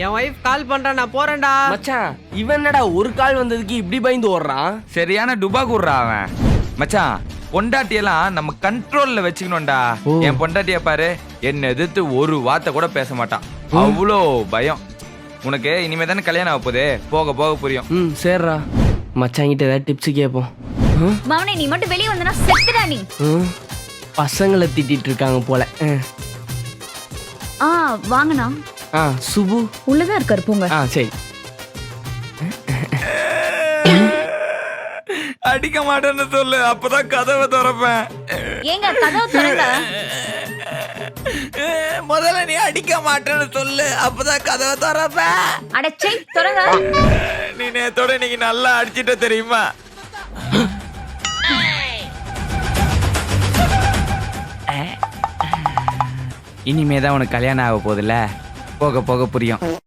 என் wife கால் பண்றா, நான் போறேன்டா. மச்சான் இவன் என்னடா ஒரு கால் வந்ததுக்கு இப்படி பயந்து ஓடுறான்? சரியான டுபா கூடுறா அவன். மச்சான் பொண்டாட்டியெல்லாம் நம்ம கண்ட்ரோல்ல வச்சுக்கணும்டா. என் பொண்டாட்டிய பாரு, என்ன எதிர்த்து ஒரு வார்த்தை கூட பேச மாட்டான். அவ்வளோ பயம். உனக்கு இனிமே தானே கல்யாணம் ஆக போகுது, போக போக புரியும். சரிடா மச்சான் கிட்ட ஏதாவது டிப்ஸ் கேட்போம். மவனே நீ மட்டும் வெளியே வந்தனா செத்துடா நீ. பசங்களை திட்டிட்டு இருக்காங்க போல. வாங்கண்ணா. சுபு உள்ளதான் இருக்காரு, போங்க. சரி. அடிக்க மாட்டேன்னு சொல்லு, அப்பதான் கதவை திறப்பேன். ஏங்க கதவு திறங்க. முதல்ல நீ அடிக்க மாட்டேன்னு சொல்லு, அப்பதான் கதவை திறப்பேன். அடச்சை திறங்க. நீ நேத்தோட இன்னைக்கு நல்லா அடிச்சிட்ட தெரியுமா? இனிமேதான் உனக்கு கல்யாணம் ஆக போகுதுல்ல, போக போக புரியும்.